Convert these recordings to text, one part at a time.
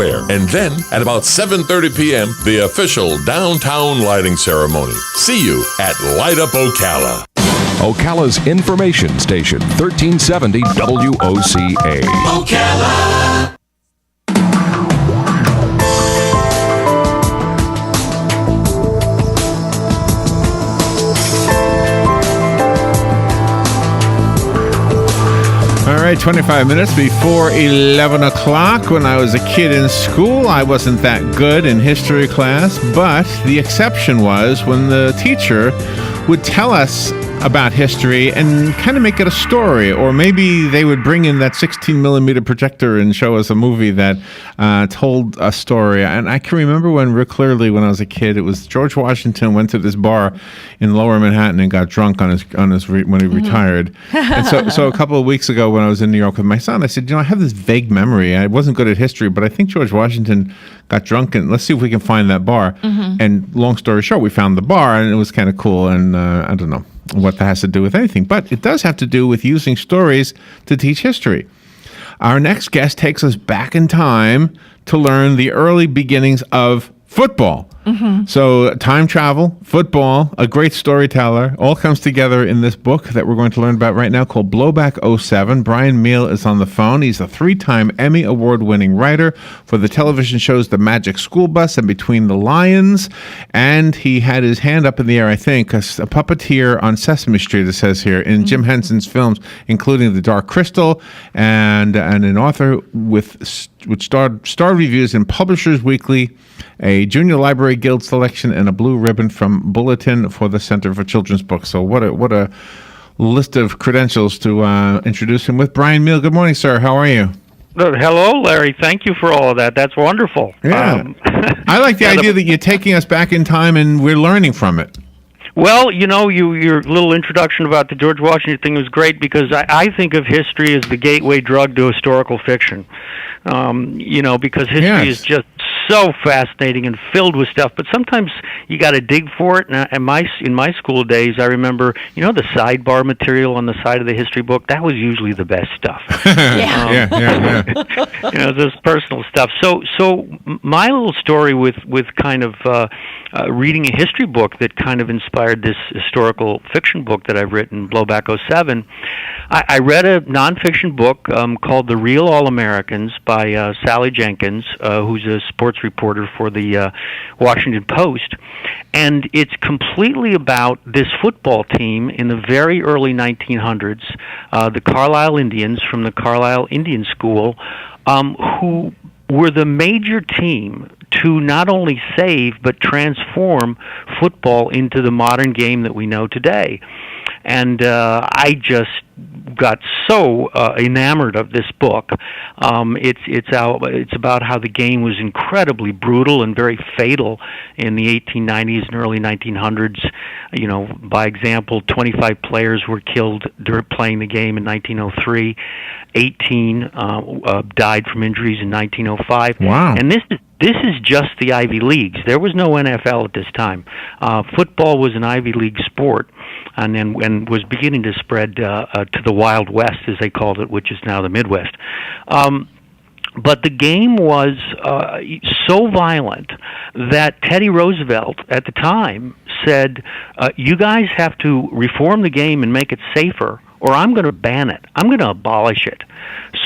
And then at about 7:30 p.m., the official downtown lighting ceremony. See you at Light Up Ocala. Ocala's information station, 1370 WOCA. Ocala. All right, 25 minutes before 11 o'clock. When I was a kid in school, I wasn't that good in history class, but the exception was when the teacher would tell us about history and kind of make it a story, or maybe they would bring in that 16 millimeter projector and show us a movie that told a story. And I can remember real clearly when I was a kid, it was George Washington went to this bar in Lower Manhattan and got drunk when he retired. And so a couple of weeks ago when I was in New York with my son, I said, I have this vague memory. I wasn't good at history, but I think George Washington got drunk, and let's see if we can find that bar. And long story short, we found the bar, and it was kind of cool. And I don't know what that has to do with anything, but it does have to do with using stories to teach history. Our next guest takes us back in time to learn the early beginnings of football. So time travel, football, a great storyteller, all comes together in this book that we're going to learn about right now called Blowback '07. Brian Meehl is on the phone. He's a 3-time Emmy Award-winning writer for the television shows The Magic School Bus and Between the Lions. And he had his hand up in the air, I think, a puppeteer on Sesame Street, it says here, in Jim Henson's films, including The Dark Crystal, and an author which starred reviews in Publishers Weekly, a Junior Library Guild selection, and a blue ribbon from Bulletin for the Center for Children's Books. So what a list of credentials to introduce him with. Brian Meehl, good morning, sir. How are you? Hello, Larry. Thank you for all of that. That's wonderful. Yeah. I like the idea that you're taking us back in time and we're learning from it. Well, your little introduction about the George Washington thing was great because I think of history as the gateway drug to historical fiction. Because history is just so fascinating and filled with stuff, but sometimes you got to dig for it. And in my school days, I remember, the sidebar material on the side of the history book. That was usually the best stuff. Yeah. This personal stuff. So my little story with kind of reading a history book that kind of inspired this historical fiction book that I've written, Blowback '07. I read a nonfiction book called The Real All-Americans by Sally Jenkins, who's a sports reporter for the Washington Post. And it's completely about this football team in the very early 1900s, the Carlisle Indians from the Carlisle Indian School, who were the major team to not only save but transform football into the modern game that we know today. And I just got so enamored of this book. It's about how the game was incredibly brutal and very fatal in the 1890s and early 1900s. By example, 25 players were killed during playing the game in 1903. 18 died from injuries in 1905. Wow! And this is just the Ivy Leagues. There was no NFL at this time. Football was an Ivy League sport, and was beginning to spread to the Wild West, as they called it, which is now the Midwest. But the game was so violent that Teddy Roosevelt at the time said, you guys have to reform the game and make it safer, or I'm going to ban it. I'm going to abolish it.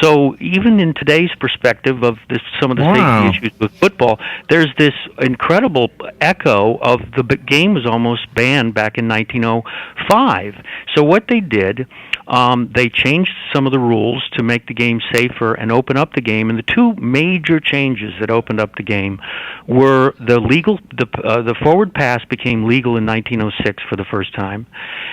So even in today's perspective of some of the safety issues with football, there's this incredible echo of the game was almost banned back in 1905. So what they did, they changed some of the rules to make the game safer and open up the game. And the two major changes that opened up the game were the forward pass became legal in 1906 for the first time,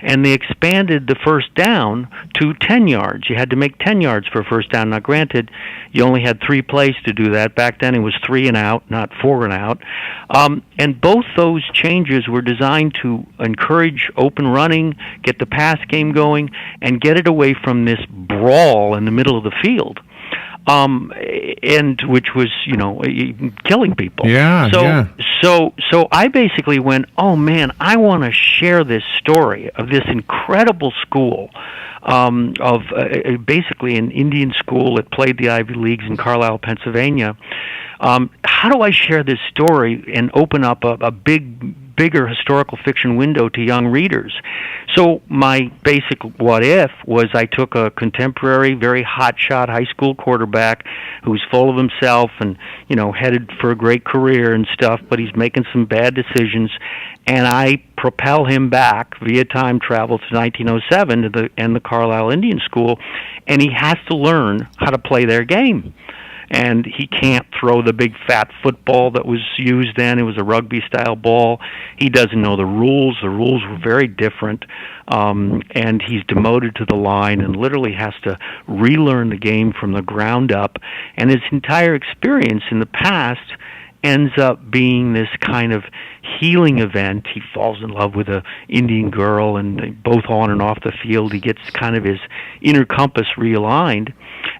and they expanded the first down to 10 yards. You had to make 10 yards for a first down. Now, granted, you only had 3 plays to do that. Back then, it was 3 and out, not 4 and out. And both those changes were designed to encourage open running, get the pass game going, and get it away from this brawl in the middle of the field, and which was, killing people. So I basically went, oh man, I want to share this story of this incredible school of basically an Indian school that played the Ivy Leagues in Carlisle, Pennsylvania. How do I share this story and open up a bigger historical fiction window to young readers? So my basic what if was I took a contemporary, very hotshot high school quarterback who's full of himself and, headed for a great career and stuff, but he's making some bad decisions, and I propel him back via time travel to 1907 to the Carlisle Indian School, and he has to learn how to play their game. And he can't throw the big fat football that was used then. It was a rugby-style ball. He doesn't know the rules. The rules were very different. And he's demoted to the line and literally has to relearn the game from the ground up. And his entire experience in the past ends up being this kind of healing event. He falls in love with a Indian girl, and both on and off the field, he gets kind of his inner compass realigned.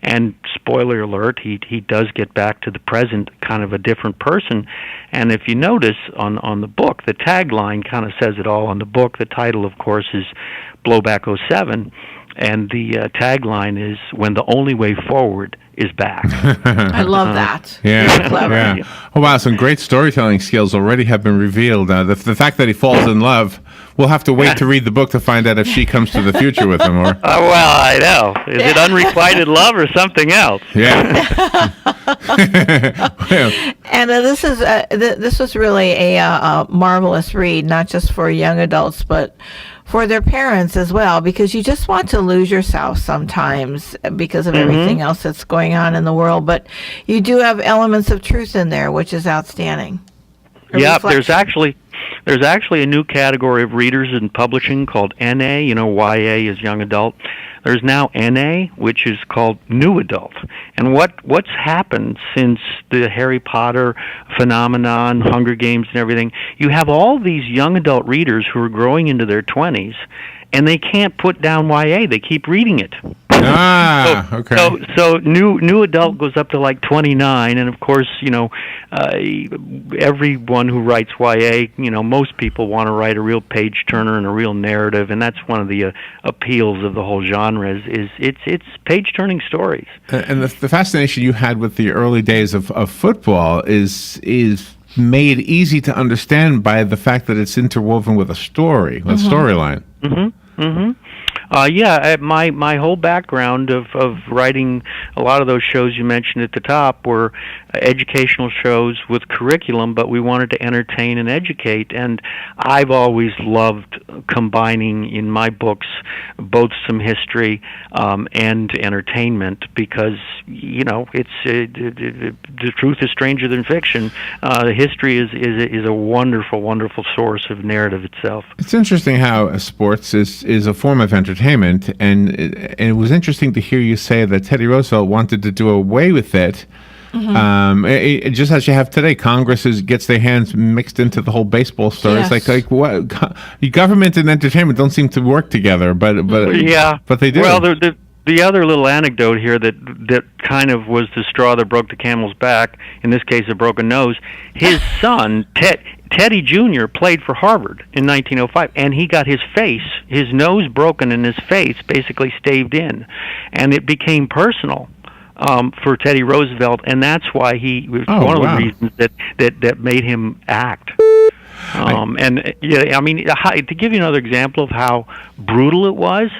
And spoiler alert, he does get back to the present, kind of a different person. And if you notice on the book, the tagline kind of says it all on the book. The title, of course, is Blowback 07. And the tagline is, "When the only way forward is back." I love that. Yeah, Very clever. yeah. Oh, wow, some great storytelling skills already have been revealed. The fact that he falls in love, we'll have to wait to read the book to find out if she comes to the future with him. Or Well, I know. Is it unrequited love or something else? yeah. And this was really a marvelous read, not just for young adults, but for their parents as well, because you just want to lose yourself sometimes because of everything else that's going on in the world. But you do have elements of truth in there, which is outstanding. Yeah, there's actually a new category of readers in publishing called NA. YA is young adult. There's now NA, which is called new adult. And what's happened since the Harry Potter phenomenon, Hunger Games and everything, you have all these young adult readers who are growing into their 20s, and they can't put down YA. They keep reading it. Okay. So new adult goes up to like 29, and of course, everyone who writes YA, most people want to write a real page turner and a real narrative, and that's one of the appeals of the whole genre is it's page turning stories. And the fascination you had with the early days of football is made easy to understand by the fact that it's interwoven with a story, a storyline. My whole background of writing a lot of those shows you mentioned at the top were educational shows with curriculum, but we wanted to entertain and educate. And I've always loved combining in my books both some history and entertainment, because it's the truth is stranger than fiction. History is a wonderful, wonderful source of narrative itself. It's interesting how sports is a form of entertainment, and it was interesting to hear you say that Teddy Roosevelt wanted to do away with it. Just as you have today, Congress gets their hands mixed into the whole baseball story. Yes. It's like what government and entertainment don't seem to work together, but they do. Well, the other little anecdote here that kind of was the straw that broke the camel's back, in this case a broken nose, his son, Teddy Jr., played for Harvard in 1905, and he got his nose broken and his face basically staved in, and it became personal for Teddy Roosevelt, and that's why he was one of the reasons that made him act. To give you another example of how brutal it was,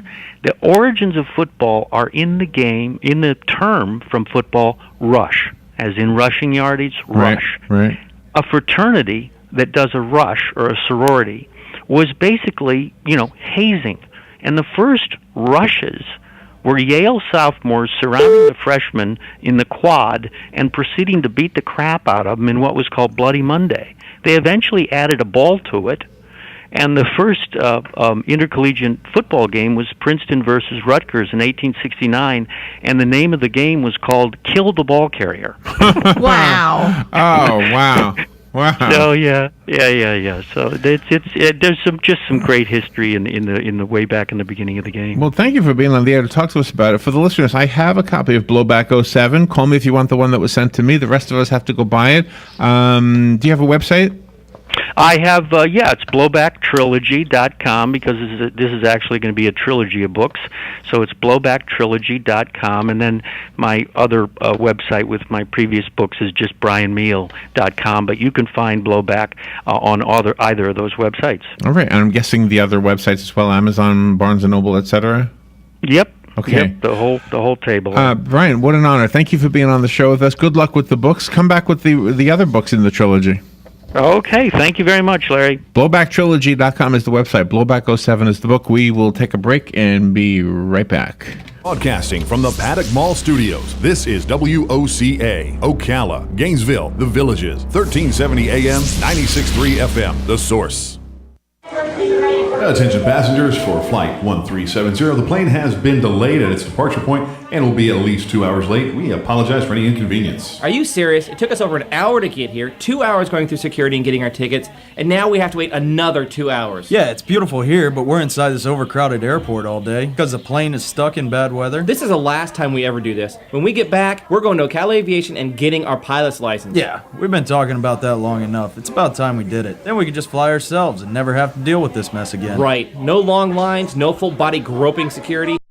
the origins of football are in the term from football, rush, as in rushing yardage, rush. Right. A fraternity that does a rush or a sorority was basically, hazing. And the first rushes were Yale sophomores surrounding the freshmen in the quad and proceeding to beat the crap out of them in what was called Bloody Monday. They eventually added a ball to it, and the first intercollegiate football game was Princeton versus Rutgers in 1869, and the name of the game was called Kill the Ball Carrier. Wow. Oh, wow. Wow. So yeah. So there's some great history in the way back in the beginning of the game. Well, thank you for being on the air to talk to us about it. For the listeners, I have a copy of Blowback 07. Call me if you want the one that was sent to me. The rest of us have to go buy it. Do you have a website? I have, it's blowbacktrilogy.com, because this is actually going to be a trilogy of books. So it's blowbacktrilogy.com, and then my other website with my previous books is just brianmeehl.com, but you can find Blowback on either of those websites. All right, and I'm guessing the other websites as well, Amazon, Barnes & Noble, etc.? Yep. Okay. Yep, the whole table. Brian, what an honor. Thank you for being on the show with us. Good luck with the books. Come back with the other books in the trilogy. Okay, thank you very much, Larry. Blowbacktrilogy.com is the website. Blowback 07 is the book. We will take a break and be right back. Broadcasting from the Paddock Mall Studios, this is WOCA, Ocala, Gainesville, The Villages, 1370 AM, 96.3 FM, The Source. Attention passengers for Flight 1370. The plane has been delayed at its departure point and will be at least 2 hours late. We apologize for any inconvenience. Are you serious? It took us over an hour to get here, 2 hours going through security and getting our tickets, and now we have to wait another 2 hours. Yeah, it's beautiful here, but we're inside this overcrowded airport all day because the plane is stuck in bad weather. This is the last time we ever do this. When we get back, we're going to Ocala Aviation and getting our pilot's license. Yeah, we've been talking about that long enough. It's about time we did it. Then we could just fly ourselves and never have to deal with this mess again. Right. No long lines, no full body groping security.